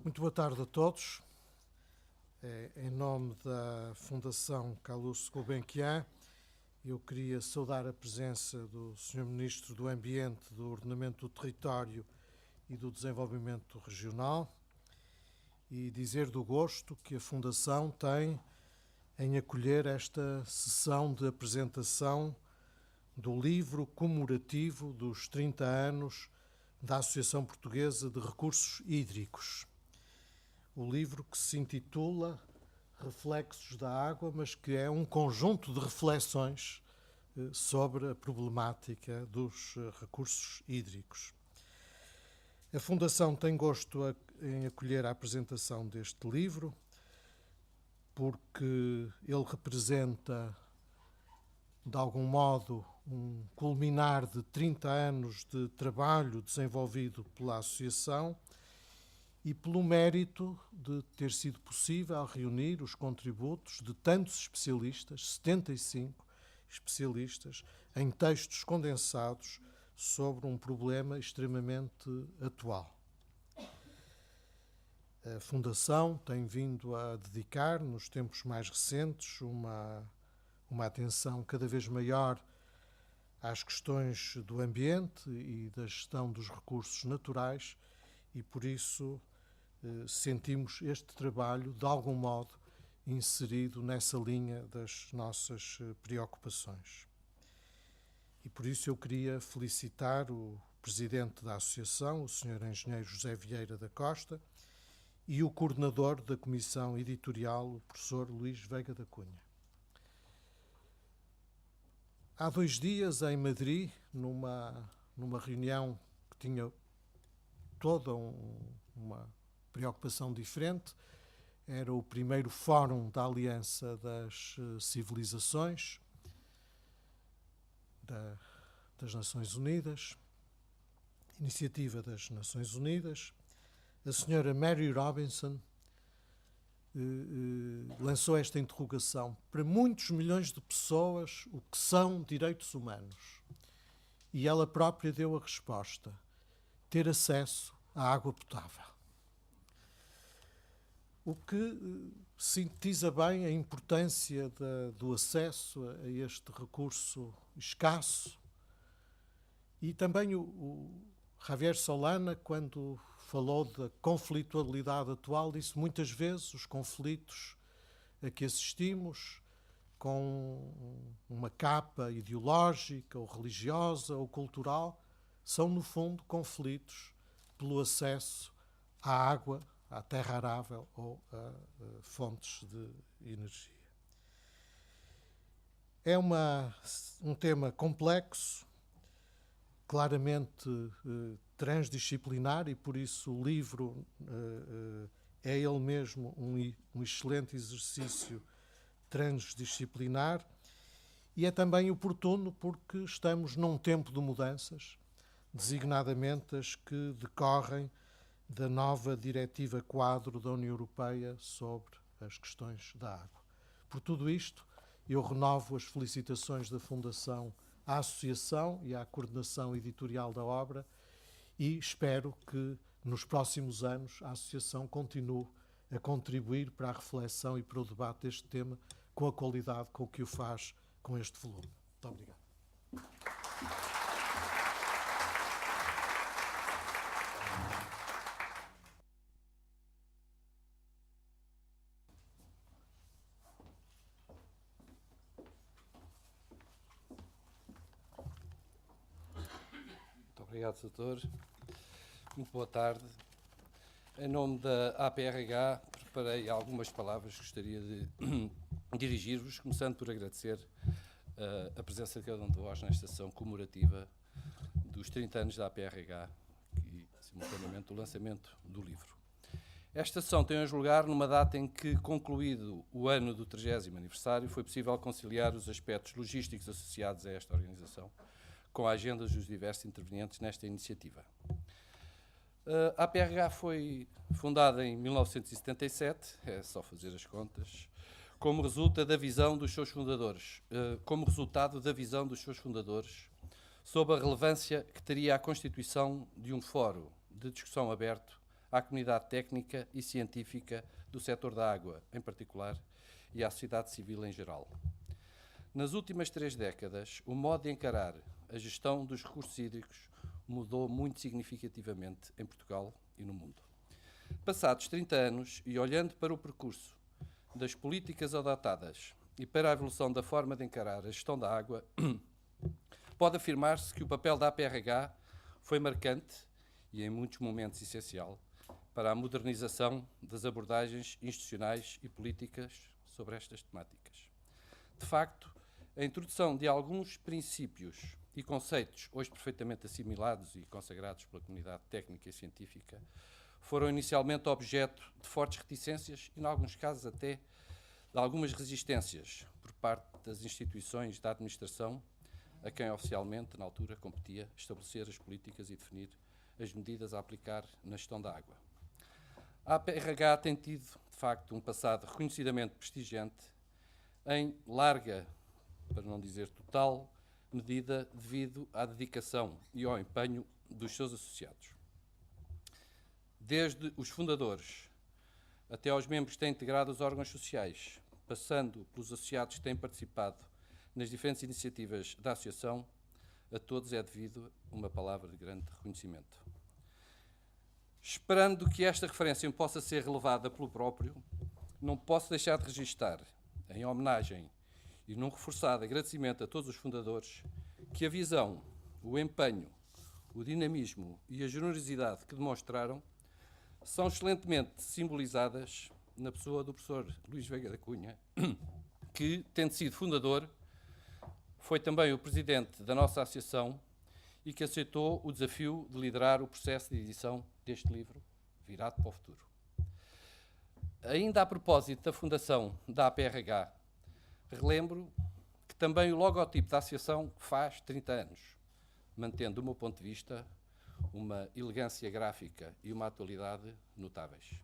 Muito boa tarde a todos. Em nome da Fundação Calouste Gulbenkian, eu queria saudar a presença do Sr. Ministro do Ambiente, do Ordenamento do Território e do Desenvolvimento Regional e dizer do gosto que a Fundação tem em acolher esta sessão de apresentação do livro comemorativo dos 30 anos da Associação Portuguesa de Recursos Hídricos. O livro que se intitula Reflexos da Água, mas que é um conjunto de reflexões sobre a problemática dos recursos hídricos. A Fundação tem gosto em acolher a apresentação deste livro, porque ele representa, de algum modo, um culminar de 30 anos de trabalho desenvolvido pela Associação e pelo mérito de ter sido possível reunir os contributos de tantos especialistas, 75 especialistas, em textos condensados sobre um problema extremamente atual. A Fundação tem vindo a dedicar, nos tempos mais recentes, uma atenção cada vez maior às questões do ambiente e da gestão dos recursos naturais e, por isso, sentimos este trabalho, de algum modo, inserido nessa linha das nossas preocupações. E por isso eu queria felicitar o Presidente da Associação, o Sr. Engenheiro José Vieira da Costa, e o Coordenador da Comissão Editorial, o Professor Luís Veiga da Cunha. Há 2 dias, em Madrid, numa reunião que tinha toda uma preocupação diferente, era o primeiro Fórum da Aliança das Civilizações das Nações Unidas, iniciativa das Nações Unidas. A senhora Mary Robinson lançou esta interrogação para muitos milhões de pessoas: o que são direitos humanos? E ela própria deu a resposta: ter acesso à água potável. O que sintetiza bem a importância do acesso a este recurso escasso. E também o Javier Solana, quando falou da conflitualidade atual, disse muitas vezes os conflitos a que assistimos, com uma capa ideológica ou religiosa ou cultural, são no fundo conflitos pelo acesso à água, à terra arável ou a fontes de energia. É um tema complexo, claramente transdisciplinar, e por isso o livro é ele mesmo um excelente exercício transdisciplinar, e é também oportuno porque estamos num tempo de mudanças, designadamente as que decorrem da nova Diretiva Quadro da União Europeia sobre as questões da água. Por tudo isto, eu renovo as felicitações da Fundação à Associação e à coordenação editorial da obra e espero que nos próximos anos a Associação continue a contribuir para a reflexão e para o debate deste tema com a qualidade com que o faz com este volume. Muito obrigado. Obrigado, doutor. Muito boa tarde. Em nome da APRH, preparei algumas palavras que gostaria de dirigir-vos, começando por agradecer a presença de cada um de vós nesta sessão comemorativa dos 30 anos da APRH e, simultaneamente, o lançamento do livro. Esta sessão tem hoje lugar numa data em que, concluído o ano do 30º aniversário, foi possível conciliar os aspectos logísticos associados a esta organização com a agenda dos diversos intervenientes nesta iniciativa. A APRH foi fundada em 1977, é só fazer as contas, como resultado da visão dos seus fundadores, sobre a relevância que teria a constituição de um fórum de discussão aberto à comunidade técnica e científica do setor da água, em particular, e à sociedade civil em geral. Nas últimas 3 décadas, o modo de encarar a gestão dos recursos hídricos mudou muito significativamente em Portugal e no mundo. Passados 30 anos, e olhando para o percurso das políticas adotadas e para a evolução da forma de encarar a gestão da água, pode afirmar-se que o papel da APRH foi marcante e, em muitos momentos, essencial para a modernização das abordagens institucionais e políticas sobre estas temáticas. De facto, a introdução de alguns princípios e conceitos, hoje perfeitamente assimilados e consagrados pela comunidade técnica e científica, foram inicialmente objeto de fortes reticências e, em alguns casos, até de algumas resistências por parte das instituições da administração, a quem oficialmente, na altura, competia estabelecer as políticas e definir as medidas a aplicar na gestão da água. A APRH tem tido, de facto, um passado reconhecidamente prestigiante, em larga, para não dizer total, medida devido à dedicação e ao empenho dos seus associados. Desde os fundadores até aos membros que têm integrado os órgãos sociais, passando pelos associados que têm participado nas diferentes iniciativas da Associação, a todos é devido uma palavra de grande reconhecimento. Esperando que esta referência possa ser relevada pelo próprio, não posso deixar de registar, em homenagem e num reforçado agradecimento a todos os fundadores, que a visão, o empenho, o dinamismo e a generosidade que demonstraram são excelentemente simbolizadas na pessoa do professor Luís Veiga da Cunha, que, tendo sido fundador, foi também o presidente da nossa associação e que aceitou o desafio de liderar o processo de edição deste livro, Virado para o Futuro. Ainda a propósito da fundação da APRH, relembro que também o logotipo da associação faz 30 anos, mantendo, do meu ponto de vista, uma elegância gráfica e uma atualidade notáveis.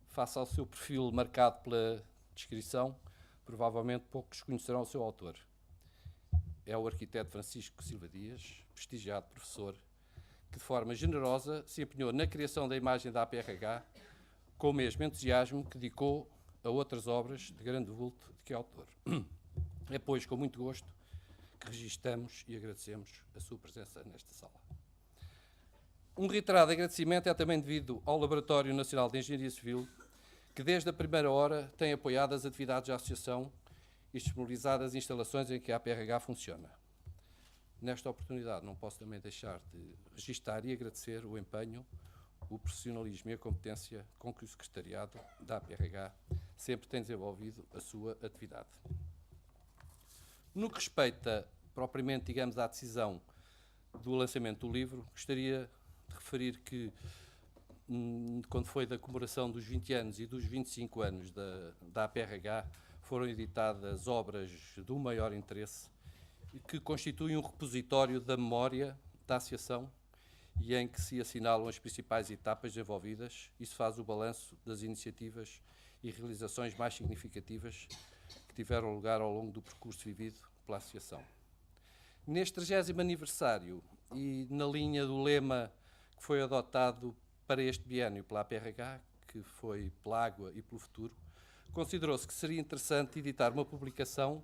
Face ao seu perfil marcado pela descrição, provavelmente poucos conhecerão o seu autor. É o arquiteto Francisco Silva Dias, prestigiado professor, que de forma generosa se empenhou na criação da imagem da APRH, com o mesmo entusiasmo que dedicou a outras obras de grande vulto de que é autor. É, pois, com muito gosto que registamos e agradecemos a sua presença nesta sala. Um reiterado agradecimento é também devido ao Laboratório Nacional de Engenharia Civil, que desde a primeira hora tem apoiado as atividades da Associação e disponibilizado as instalações em que a APRH funciona. Nesta oportunidade não posso também deixar de registar e agradecer o empenho, o profissionalismo e a competência com que o Secretariado da APRH sempre tem desenvolvido a sua atividade. No que respeita propriamente, digamos, à decisão do lançamento do livro, gostaria de referir que, quando foi da comemoração dos 20 anos e dos 25 anos da APRH, foram editadas obras do maior interesse que constituem um repositório da memória da Associação e em que se assinalam as principais etapas desenvolvidas e se faz o balanço das iniciativas e realizações mais significativas que tiveram lugar ao longo do percurso vivido pela Associação. Neste 30º aniversário e na linha do lema que foi adotado para este biênio pela APRH, que foi pela água e pelo futuro, considerou-se que seria interessante editar uma publicação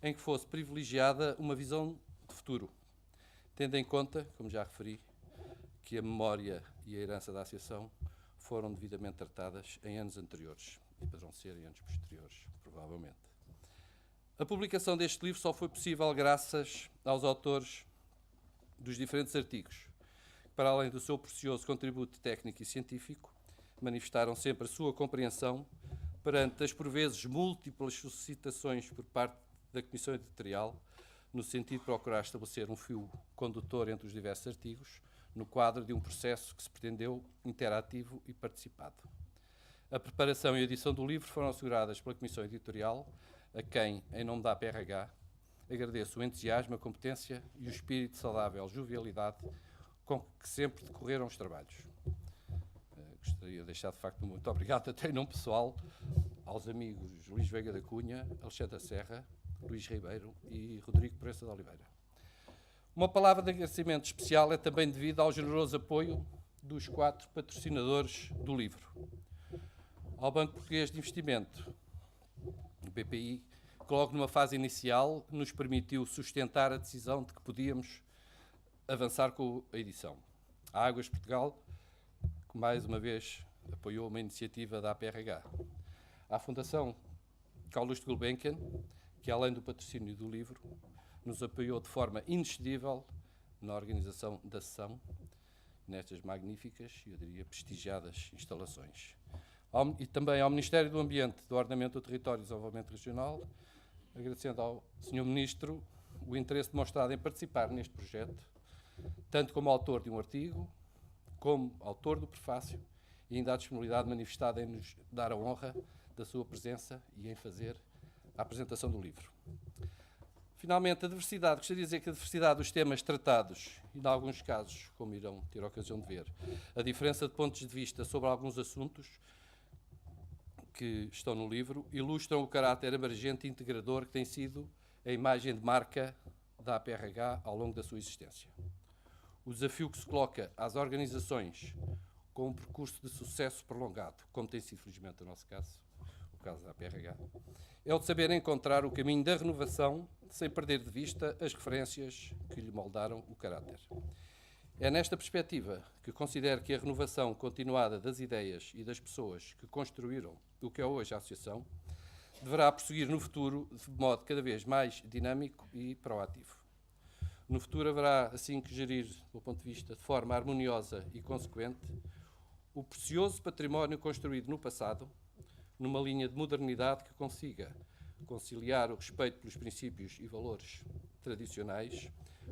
em que fosse privilegiada uma visão de futuro, tendo em conta, como já referi, que a memória e a herança da Associação foram devidamente tratadas em anos anteriores e poderão ser em anos posteriores, provavelmente. A publicação deste livro só foi possível graças aos autores dos diferentes artigos, que, para além do seu precioso contributo técnico e científico, manifestaram sempre a sua compreensão perante as, por vezes, múltiplas solicitações por parte da Comissão Editorial, no sentido de procurar estabelecer um fio condutor entre os diversos artigos, no quadro de um processo que se pretendeu interativo e participado. A preparação e a edição do livro foram asseguradas pela Comissão Editorial, a quem, em nome da APRH, agradeço o entusiasmo, a competência e o espírito saudável, jovialidade com que sempre decorreram os trabalhos. Gostaria de deixar, de facto, muito obrigado, até em nome pessoal, aos amigos Luís Veiga da Cunha, Alexandre Serra, Luís Ribeiro e Rodrigo Proença de Oliveira. Uma palavra de agradecimento especial é também devida ao generoso apoio dos 4 patrocinadores do livro. Ao Banco Português de Investimento, o BPI, que logo numa fase inicial nos permitiu sustentar a decisão de que podíamos avançar com a edição. A Águas Portugal, que mais uma vez apoiou uma iniciativa da APRH. À Fundação Carlos de Gulbenkian, que além do patrocínio do livro, nos apoiou de forma inexcedível na organização da sessão, nestas magníficas e, eu diria, prestigiadas instalações. E também ao Ministério do Ambiente, do Ordenamento do Território e Desenvolvimento Regional, agradecendo ao Sr. Ministro o interesse demonstrado em participar neste projeto, tanto como autor de um artigo, como autor do prefácio, e ainda a disponibilidade manifestada em nos dar a honra da sua presença e em fazer a apresentação do livro. Finalmente, a diversidade. Gostaria de dizer que a diversidade dos temas tratados, e em alguns casos, como irão ter a ocasião de ver, a diferença de pontos de vista sobre alguns assuntos que estão no livro, ilustram o caráter abrangente e integrador que tem sido a imagem de marca da APRH ao longo da sua existência. O desafio que se coloca às organizações com um percurso de sucesso prolongado, como tem sido, felizmente, o nosso caso, o caso da APRH, é o de saber encontrar o caminho da renovação sem perder de vista as referências que lhe moldaram o caráter. É nesta perspectiva que considero que a renovação continuada das ideias e das pessoas que construíram o que é hoje a Associação deverá prosseguir no futuro de modo cada vez mais dinâmico e proativo. No futuro haverá, assim, que gerir, do ponto de vista de forma harmoniosa e consequente, o precioso património construído no passado, numa linha de modernidade que consiga conciliar o respeito pelos princípios e valores tradicionais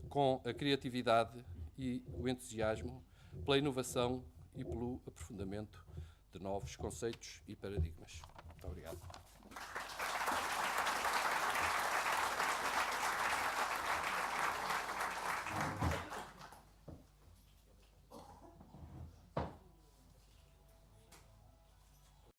com a criatividade e o entusiasmo pela inovação e pelo aprofundamento de novos conceitos e paradigmas. Muito obrigado.